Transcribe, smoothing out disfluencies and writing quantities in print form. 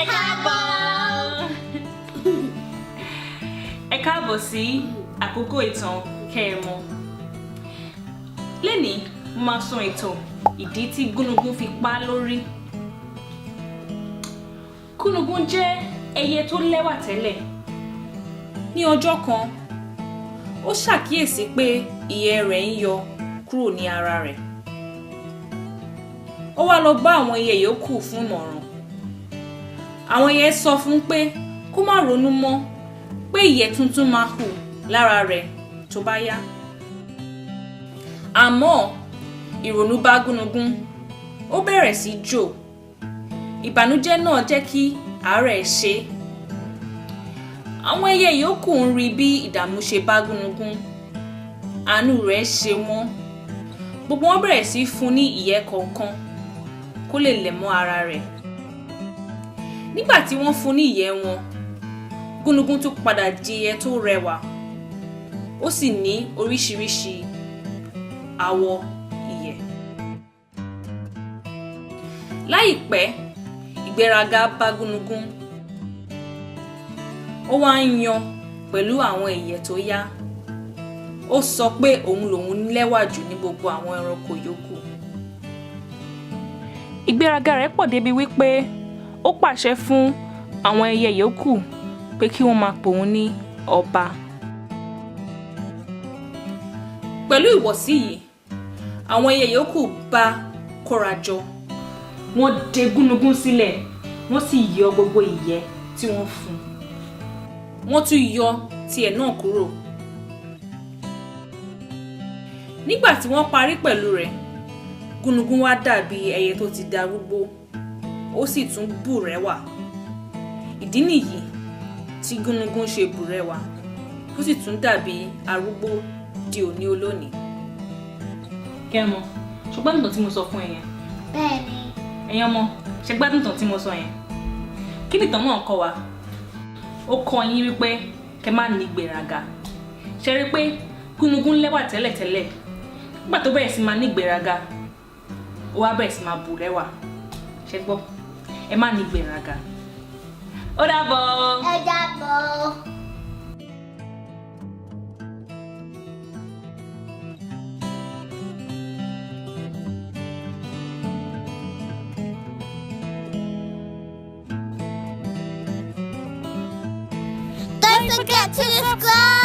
Ẹ káàbọ̀. Ẹ káàbọ̀ sí àkókò ìtàn kẹrìnmọ. Lẹ́nìí, mo máa sọ ìtàn ìdí tí gúnugún fi pa lórí. Gúnugún jẹ́ ẹyẹ tó lẹ́wà tẹ́lẹ̀. Ní ọjọ́ kan, ó ṣàkíyèsí pé ìyẹ́ rẹ̀ ń yọ kúrò ní ara rẹ̀. Ó wá lọ bá àwọn ẹyẹ yòókù fún ìmọ̀ràn. Àwọn ẹyẹ sọ fún pé kó má ronú mọ́ pé ìyẹ́ tuntun máa hù lára rẹ̀ tó bá yá. Àmọ́ ìrònú bá gúnugún, ó bẹ̀rẹ̀ sí jò. Ìbànújẹ́ náà jẹ́ kí àárẹ̀ ṣe. Àwọn ẹyẹ yòókù ń rí bí ìdààmú ṣe bá gúnugún. Àánú rẹ̀ ṣe wọ́n. Gbogbo wọn bẹ̀rẹ̀ sí fún ní ìyẹ́ kọ̀ọ̀kan kó lè lẹ̀ mọ́ ara rẹ̀. Nígbà tí wọ́n fún ní ìyẹ́ wọn, gúnugún tún padà di ẹyẹ tó rẹwà. Ó sì ní oríṣiríṣi àwọ̀ ìyẹ́. Láìpẹ́, ìgbéraga bá gúnugún. Ó wá ń yan pẹ̀lú àwọn ìyẹ́ tó yá. Ó sọ pé òun lòun lẹ́wà jù ní gbogbo àwọn ẹranko yòókù. Ìgbéraga rẹ̀ pọ̀ débi wípé ó pàṣẹ fún àwọn ẹyẹ yòókù pé kí wọ́n máa pè òun ní ọba. Pẹ̀lú ìwọ̀sí yìí, àwọn ẹyẹ yòókù bá kóra jọ. Wọ́n dè gúnugún sílẹ̀, wọ́n sì yọ gbogbo ìyẹ́ tí wọ́n fún. Wọ́n tún yọ tiẹ̀ náà kúrò. Nígbà tí wọ́n parí pẹ̀lú rẹ̀, gúnugún wá dàbí ẹyẹ tó ti darúgbó, ó sì tún bùrẹ́wà. Ìdí nìyí tí gúnugún ṣe bùrẹ́wà, ó sì tún dàbí arúgbó di òní olónìí. Kẹ́mọ, ṣó gbádùn ìtàn tí mo sọ fún ẹ yẹn? Bẹ́ẹ̀ni. Ẹ̀yin ọmọ, ṣé gbádùn ìtàn tí mo sọ yẹn? Kí ni ìtàn náà kọ́ wa? Ó kọ́ yín wípé kẹ́ má ní ìgbéraga. Ṣé rí pé gúnugún lẹ́wà tẹ́lẹ̀tẹ́lẹ̀? Nígbà tó bẹ̀rẹ̀ sí máa ní ìgbéraga, ó wá bẹ̀rẹ̀ sí máa bù rẹwà. Ṣé gbọ́? Ẹ má ní ìgbéraga. Ó dàbọ̀. Ẹ dàbọ̀. Don't forget to subscribe.